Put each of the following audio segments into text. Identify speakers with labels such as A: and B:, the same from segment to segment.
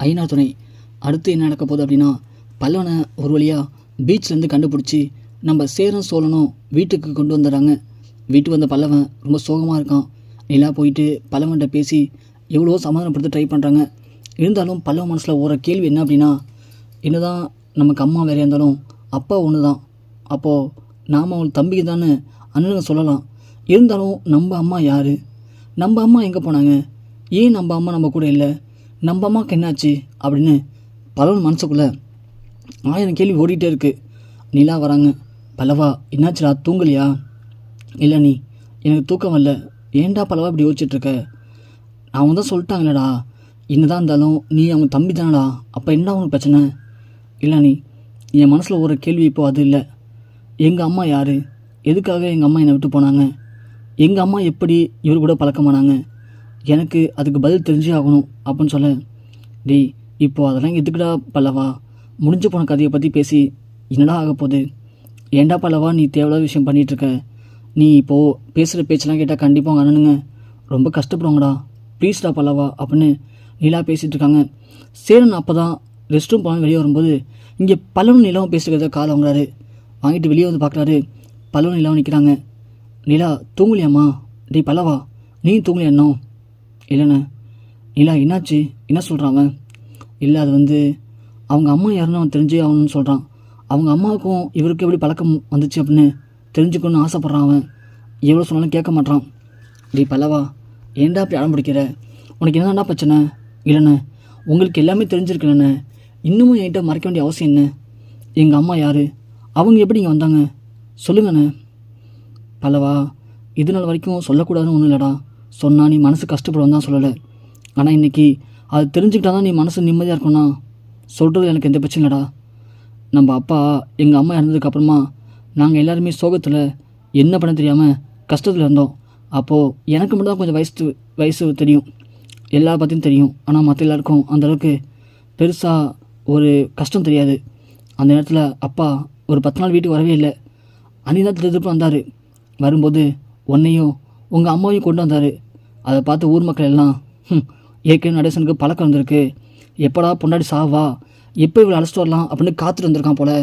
A: ஐநா துணை. அடுத்து என்ன நடக்க போகுது அப்படின்னா, பல்லவனை ஒரு வழியாக பீச்லேருந்து கண்டுபிடிச்சி நம்ம சேரன் சோழனும் வீட்டுக்கு கொண்டு வந்துடுறாங்க. வீட்டுக்கு வந்த பல்லவன் ரொம்ப சோகமாக இருக்கான். நிலா போயிட்டு பல்லவன்கிட்ட பேசி எவ்வளோ சமாதானப்படுத்த ட்ரை பண்ணுறாங்க. இருந்தாலும் பல்லவன் மனசில் ஒரு கேள்வி என்ன அப்படின்னா, என்னதான் நமக்கு அம்மா வேறையாக இருந்தாலும் அப்பா ஒன்று தான். அப்போது நாம் அவங்களுக்கு தம்பிக்கு தானே அண்ணனுங்க சொல்லலாம். இருந்தாலும் நம்ம அம்மா யார்? நம்ம அம்மா எங்கே போனாங்க? ஏன் நம்ம அம்மா நம்ம கூட இல்லை? நம்ம அம்மாவுக்கு என்னாச்சு அப்படின்னு பல்லவன் மனசுக்குள்ளே 1000 கேள்வி ஓடிட்டே இருக்குது. நிலா வராங்க. பல்லவா, என்னாச்சுடா, தூங்கலையா? இல்லை நீ, எனக்கு தூக்கம் வரல. ஏன்டா பல்லவா இப்படி யோசிச்சுட்ருக்க? அவங்க தான் சொல்லிட்டாங்களேடா, என்னதான் இருந்தாலும் நீ அவங்க தம்பி தானடா, அப்போ என்ன உனக்கு பிரச்சனை? இல்லை நீ, என் மனசில் ஒரு கேள்வி இப்போ அது இல்லை. எங்கள் அம்மா யார்? எதுக்காக எங்கள் அம்மா என்னை விட்டு போனாங்க? எங்கள் அம்மா எப்படி இவர் கூட பழக்கமானாங்க? எனக்கு அதுக்கு பதில் தெரிஞ்சே ஆகணும் அப்படின்னு சொல்ல, டேய் இப்போது அதெல்லாம் எதுக்குடா பல்லவா? முடிஞ்சு போன கதையை பற்றி பேசி என்னடா ஆக போகுது? ஏன்டா பல்லவா நீ தேவையில்லாத விஷயம் பண்ணிகிட்ருக்க? நீ இப்போது பேசுகிற பேச்செல்லாம் கேட்டால் கண்டிப்பாக அவங்க அண்ணனுங்க ரொம்ப கஷ்டப்படுவாங்கடா. ப்ளீஸ்டா பல்லவா அப்படின்னு நிலா பேசிகிட்டு இருக்காங்க. சேரன் அப்போ தான் ரெஸ்ட் ரூம் போனால் வெளியே வரும்போது இங்கே பல்லவன் நிலாவும் பேசுகிறத கால் வாங்குறாரு. வாங்கிட்டு வெளியே வந்து பார்க்குறாரு. பல்லவன் நிலாவும் நிற்கிறாங்க. நிலா, தூங்கலையாம்மா? டேய் பல்லவா, நீ தூங்கலையா இன்னும்? இல்லைண்ணே. நிலா, என்னாச்சு? என்ன சொல்கிறான் அவன்? இல்லை, அது வந்து அவங்க அம்மா யாருன்னு அவன் தெரிஞ்சே ஆகணும்னு சொல்கிறான். அவங்க அம்மாவுக்கும் இவருக்கு எப்படி பழக்கம் வந்துச்சு அப்படின்னு தெரிஞ்சுக்கணும்னு ஆசைப்பட்றான். அவன் எவ்வளோ சொன்னாலும் கேட்க மாட்டான். டேய் பல்லவா, ஏன்டா அப்படி அடம் பிடிக்கிற? உனக்கு என்னடா பிரச்சனை? இல்லைண்ணே, உங்களுக்கு எல்லாமே தெரிஞ்சிருக்கலண்ணே. இன்னமும் என்கிட்ட மறைக்க வேண்டிய அவசியம் என்ன? எங்கள் அம்மா யார்? அவங்க எப்படி இங்கே வந்தாங்க? சொல்லுங்கண்ணே. பல்லவா, இது நாள் வரைக்கும் சொல்லக்கூடாதுன்னு ஒன்றும் இல்லைடா. சொன்னால் நீ மனசு கஷ்டப்படுவேன்னு தான் சொல்லலை. ஆனால் இன்றைக்கி அது தெரிஞ்சுக்கிட்டா தான் நீ மனசு நிம்மதியாக இருக்கும்னா சொல்கிறது எனக்கு எந்த பிரச்சனை இல்லைடா. நம்ம அப்பா எங்கள் அம்மா இறந்ததுக்கப்புறமா நாங்கள் எல்லாருமே சோகத்தில் என்ன பண்ண தெரியாமல் கஷ்டத்தில் இருந்தோம். அப்போது எனக்கு மட்டும் தான் கொஞ்சம் வயசு தெரியும், எல்லா பற்றியும் தெரியும். ஆனால் மற்ற எல்லாருக்கும் அந்தளவுக்கு பெருசாக ஒரு கஷ்டம் தெரியாது. அந்த நேரத்தில் அப்பா ஒரு 10 நாள் வீட்டுக்கு வரவே இல்லை. அன்னிதான் திருப்பி வந்தார். வரும்போது உன்னையும் உங்கள் அம்மாவையும் கொண்டு வந்தார். அதை பார்த்து ஊர் மக்கள் எல்லாம், ஏற்கனவே நடேசனுக்கு பழக்கம் வந்திருக்கு, எப்படா பொண்டாட்டி சாவா, எப்போ இவ்வளோ அழைச்சிட்டு வரலாம் அப்படின்னு காத்துட்டு வந்திருக்கான் போல்.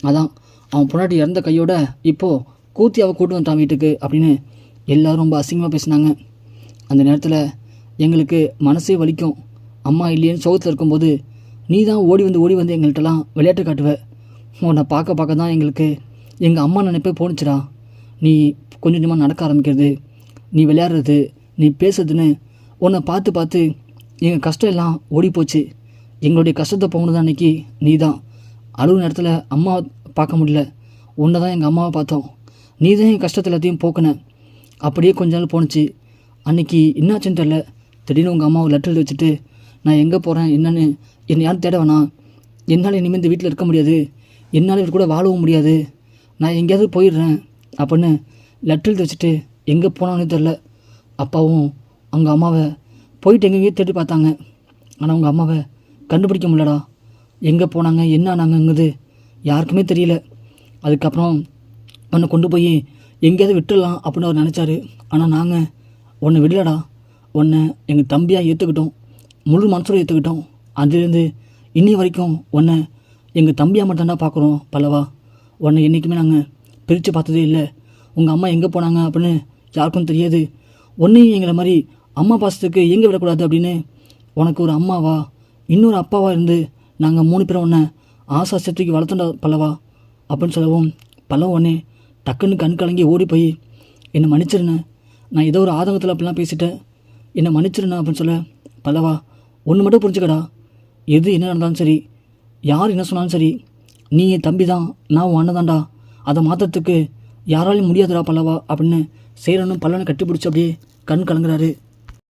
A: அதான் அவன் பொண்டாட்டி இறந்த கையோட இப்போது கூத்தியாவை கூட்டு வந்துட்டான் வீட்டுக்கு அப்படின்னு எல்லோரும் ரொம்ப அசிங்கமாக பேசினாங்க. அந்த நேரத்தில் எங்களுக்கு மனசே வலிக்கும். அம்மா இல்லையேன்னு சோகத்தில் இருக்கும்போது நீ தான் ஓடி வந்து எங்கள்கிட்டலாம் விளையாட்டு காட்டுவ. உன்னை பார்க்க தான் எங்களுக்கு எங்கள் அம்மா நினைப்பே போணுச்சுடா. நீ கொஞ்சம் கொஞ்சமாக நடக்க ஆரம்பிக்கிறது, நீ விளையாடுறது, நீ பேசுறதுன்னு உன்னை பார்த்து எங்கள் கஷ்டம் எல்லாம் ஓடி போச்சு. எங்களுடைய கஷ்டத்தை போகணும் தான் அன்றைக்கி நீ தான். அழுவு நேரத்தில் அம்மா பார்க்க முடியல, உன்னை தான் எங்கள் அம்மாவை பார்த்தோம். நீ தான் என் கஷ்டத்தை எல்லாத்தையும் போக்குன. அப்படியே கொஞ்ச நாள் போணுச்சு. அன்றைக்கி என்னாச்சுன்னு தெரில, திடீர்னு உங்கள் அம்மாவை லெட்டர் எழுதி வச்சுட்டு நான் எங்கே போகிறேன் என்னன்னு என்னை யாரும் தேட வேணாம், என்னால் இனிமேல் இந்த வீட்டில் இருக்க முடியாது, என்னால் இவர் கூட வாழவும் முடியாது, நான் எங்கேயாவது போயிடுறேன் அப்படின்னு லெட்டர் எழுதி வச்சுட்டு எங்கே போனான்னு தெரில. அப்பாவும் அவங்க அம்மாவை போயிட்டு எங்கெங்கேயோ தேடி பார்த்தாங்க. ஆனால் அவங்க அம்மாவை கண்டுபிடிக்க முடியலடா. எங்கே போனாங்க என்ன ஆனாங்கங்கிறது யாருக்குமே தெரியல. அதுக்கப்புறம் உன்னை கொண்டு போய் எங்கேயாவது விட்டுடலாம் அப்படின்னு அவர் நினச்சாரு. ஆனால் நாங்கள் உன்னை விடலடா. உன்னை எங்கள் தம்பியாக ஏற்றுக்கிட்டோம், முழு மனசோடு ஏற்றுக்கிட்டோம். அதுலேருந்து இன்னி வரைக்கும் உன்னை எங்கள் தம்பியாக மட்டும்தான்டா பார்க்குறோம் பல்லவா. உன்னை என்றைக்குமே நாங்கள் பிரித்து பார்த்ததே இல்லை. உங்கள் அம்மா எங்கே போனாங்க அப்படின்னு யாருக்கும் தெரியாது. ஒன்றையும் எங்களை மாதிரி அம்மா பாசத்துக்கு எங்கே விடக்கூடாது அப்படின்னு உனக்கு ஒரு அம்மாவா இன்னொரு அப்பாவா இருந்து நாங்கள் 3 பேரும் உன்னை ஆசை சத்துக்கு வளர்த்தோண்டா பல்லவா அப்படின்னு சொல்லவும், பல்லவ உடனே டக்குன்னு கண் கலங்கி ஓடி போய் என்னை மன்னிச்சிருண்ணேன், நான் ஏதோ ஒரு ஆதங்கத்தில் அப்படிலாம் பேசிட்டேன், என்னை மன்னிச்சிருண்ணேன் அப்படின்னு சொல்ல, பல்லவா ஒன்று மட்டும் புரிஞ்சுக்கடா, எது என்ன நடந்தாலும் சரி, யார் என்ன சொன்னாலும் சரி, நீ என் தம்பி தான், நான் உன் அண்ணன் தான்டா, அதை மாற்றத்துக்கு யாராலையும் முடியாதுடா பல்லவா அப்படின்னு சேரனும் பல்லவனை கட்டி பிடிச்சி அப்படியே கண் கலங்குறாரு.